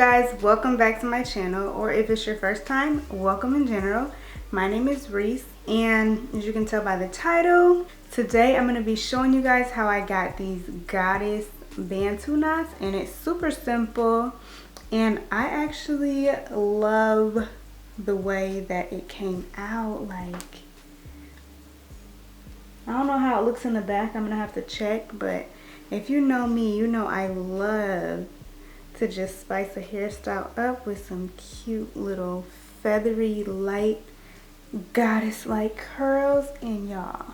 guys, welcome back to my channel, or if it's your first time, welcome in general. My name is Reese, and as you can tell by the title, today I'm going to be showing you guys how I got these goddess Bantu knots, and it's super simple, and I actually love the way that it came out. Like, I don't know how it looks in the back, I'm going to have to check, but if you know me, you know I love to just spice a hairstyle up with some cute little feathery light goddess like curls. And y'all,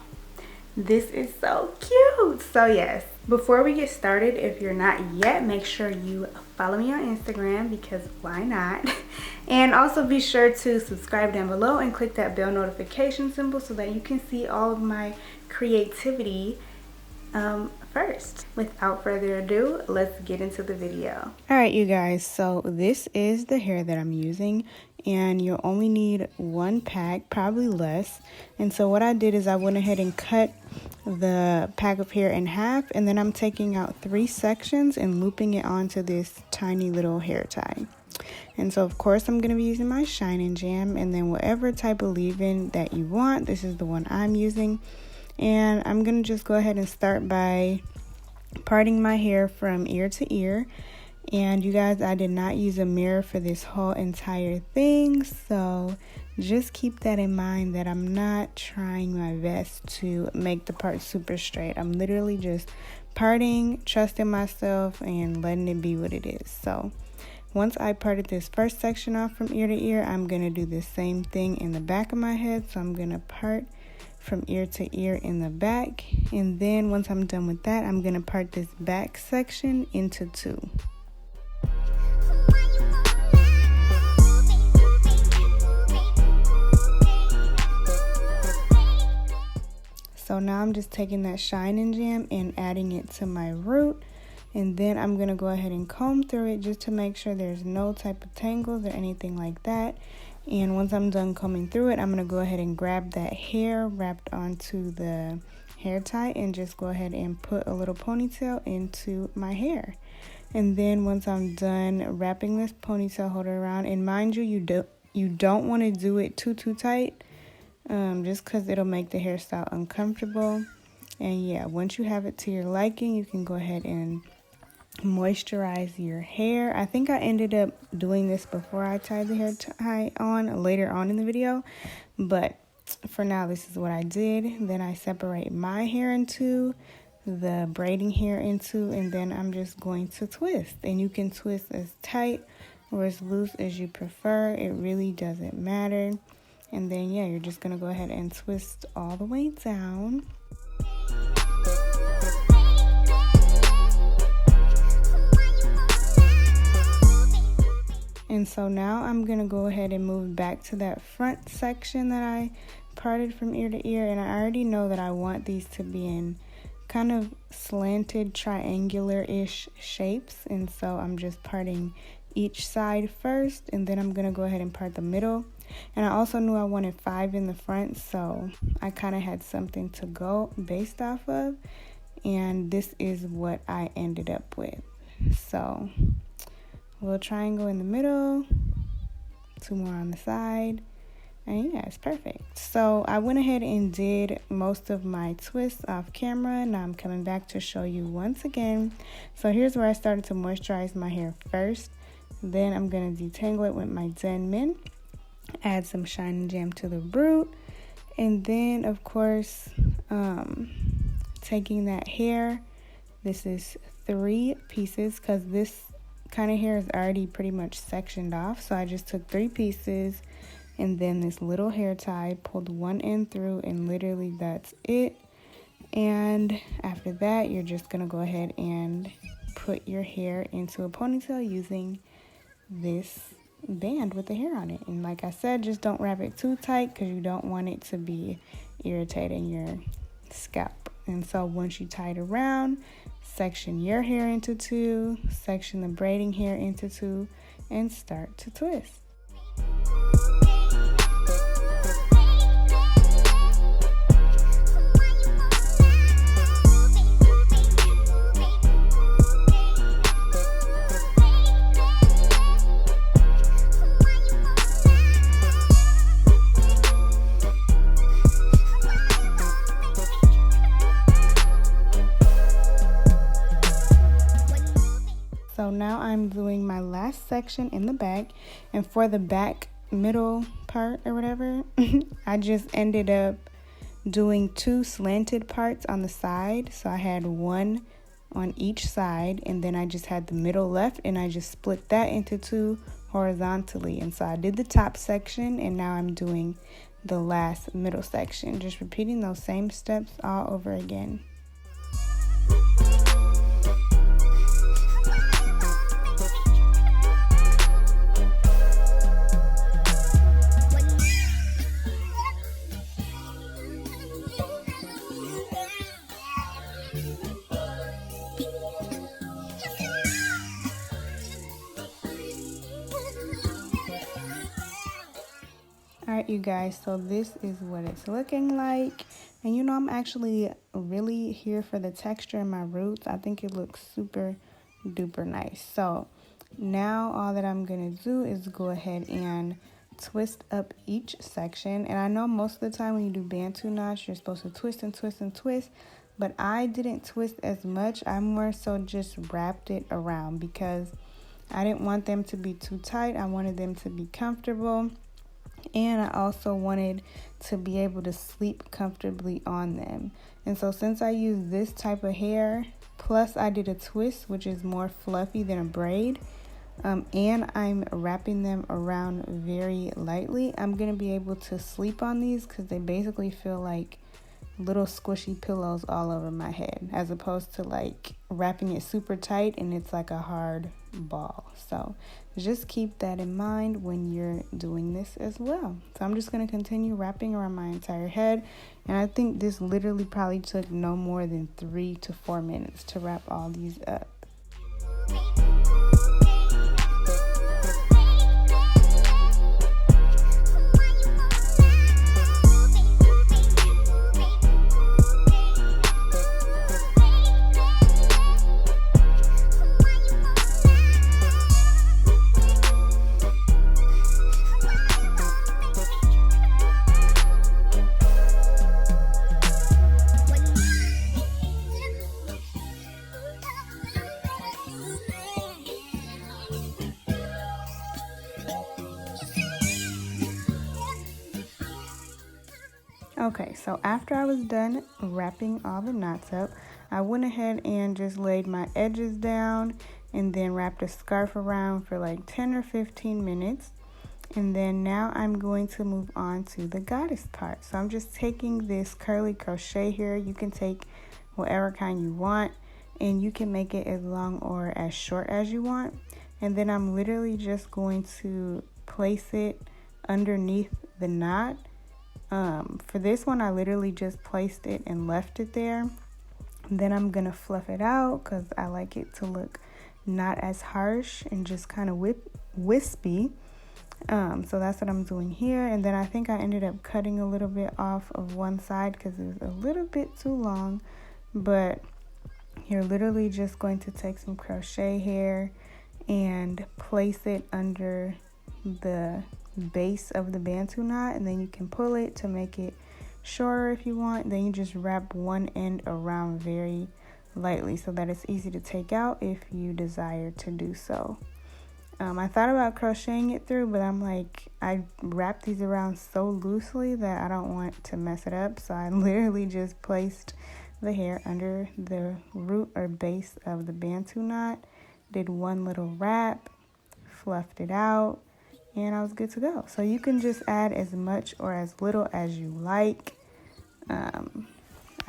this is so cute. So yes, before we get started, if you're not yet, make sure you follow me on Instagram, because why not? And also be sure to subscribe down below and click that bell notification symbol so that you can see all of my creativity first. Without further ado, let's get into the video. Alright you guys, so this is the hair that I'm using, and you'll only need one pack, probably less. And so what I did is I went ahead and cut the pack of hair in half, and then I'm taking out 3 sections and looping it onto this tiny little hair tie. And so of course I'm going to be using my Shine and Jam, and then whatever type of leave-in that you want, this is the one I'm using. And I'm going to just go ahead and start by parting my hair from ear to ear. And you guys, I did not use a mirror for this whole entire thing, so just keep that in mind, that I'm not trying my best to make the part super straight. I'm literally just parting, trusting myself, and letting it be what it is. So once I parted this first section off from ear to ear, I'm going to do the same thing in the back of my head. So I'm going to part from ear to ear in the back, and then once I'm done with that, I'm going to part this back section into 2. So now I'm just taking that Shine and Jam and adding it to my root, and then I'm going to go ahead and comb through it just to make sure there's no type of tangles or anything like that. And once I'm done combing through it, I'm going to go ahead and grab that hair wrapped onto the hair tie and just go ahead and put a little ponytail into my hair. And then once I'm done wrapping this ponytail holder around, and mind you, you don't want to do it too tight, just because it'll make the hairstyle uncomfortable. And yeah, once you have it to your liking, you can go ahead and moisturize your hair. I think I ended up doing this before I tied the hair tie on later on in the video, but for now this is what I did. Then I separate my hair into the braiding hair into, and then I'm just going to twist, and you can twist as tight or as loose as you prefer. It really doesn't matter. And then yeah, you're just gonna go ahead and twist all the way down. And so now I'm going to go ahead and move back to that front section that I parted from ear to ear. And I already know that I want these to be in kind of slanted triangular-ish shapes. And so I'm just parting each side first, and then I'm going to go ahead and part the middle. And I also knew I wanted 5 in the front, so I kind of had something to go based off of. And this is what I ended up with. So a little triangle in the middle, 2 more on the side, and yeah, it's perfect. So I went ahead and did most of my twists off camera. Now I'm coming back to show you once again. So here's where I started to moisturize my hair first. Then I'm going to detangle it with my Zen add some Shine and Jam to the root, and then of course taking that hair, this is 3 pieces because this kind of hair is already pretty much sectioned off, so I just took 3 pieces and then this little hair tie, pulled one end through, and literally that's it. And after that, you're just gonna go ahead and put your hair into a ponytail using this band with the hair on it. And like I said, just don't wrap it too tight because you don't want it to be irritating your scalp. And so once you tie it around, section your hair into 2, section the braiding hair into 2, and start to twist. So now I'm doing my last section in the back, and for the back middle part or whatever, I just ended up doing 2 slanted parts on the side. So I had one on each side, and then I just had the middle left, and I just split that into 2 horizontally. And so I did the top section, and now I'm doing the last middle section, just repeating those same steps all over again. Alright, you guys, so this is what it's looking like. And you know, I'm actually really here for the texture in my roots. I think it looks super duper nice. So now all that I'm gonna do is go ahead and twist up each section. And I know most of the time when you do Bantu knots, you're supposed to twist and twist and twist, but I didn't twist as much. I more so just wrapped it around because I didn't want them to be too tight. I wanted them to be comfortable. And I also wanted to be able to sleep comfortably on them. And so since I use this type of hair, plus I did a twist, which is more fluffy than a braid, and I'm wrapping them around very lightly, I'm going to be able to sleep on these because they basically feel like little squishy pillows all over my head, as opposed to like wrapping it super tight and it's like a hard ball. So just keep that in mind when you're doing this as well. So I'm just going to continue wrapping around my entire head, and I think this literally probably took no more than 3 to 4 minutes to wrap all these up. Okay, so after I was done wrapping all the knots up, I went ahead and just laid my edges down and then wrapped a scarf around for like 10 or 15 minutes. And then now I'm going to move on to the goddess part. So I'm just taking this curly crochet here. You can take whatever kind you want, and you can make it as long or as short as you want. And then I'm literally just going to place it underneath the knot. For this one, I literally just placed it and left it there. Then I'm gonna fluff it out because I like it to look not as harsh and just kind of wispy. So that's what I'm doing here. And then I think I ended up cutting a little bit off of one side because it was a little bit too long. But you're literally just going to take some crochet hair and place it under the base of the Bantu knot, and then you can pull it to make it shorter if you want. Then you just wrap one end around very lightly so that it's easy to take out if you desire to do so. I thought about crocheting it through, but I'm like, I wrap these around so loosely that I don't want to mess it up. So I literally just placed the hair under the root or base of the Bantu knot, did one little wrap, fluffed it out, and I was good to go. So you can just add as much or as little as you like.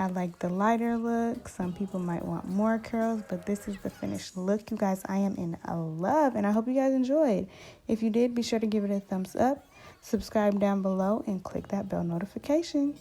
I like the lighter look. Some people might want more curls, but this is the finished look. You guys, I am in love, and I hope you guys enjoyed. If you did, be sure to give it a thumbs up, subscribe down below, and click that bell notification.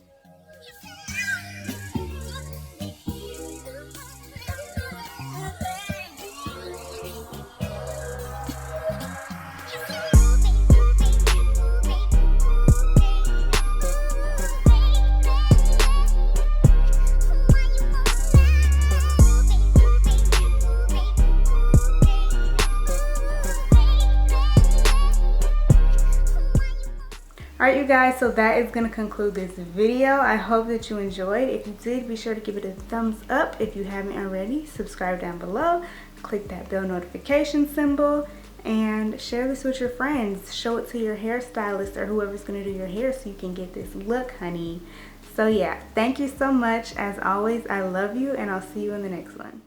Alright you guys, so that is going to conclude this video. I hope that you enjoyed. If you did, be sure to give it a thumbs up. If you haven't already, subscribe down below. Click that bell notification symbol and share this with your friends. Show it to your hairstylist or whoever's going to do your hair so you can get this look, honey. So yeah, thank you so much. As always, I love you and I'll see you in the next one.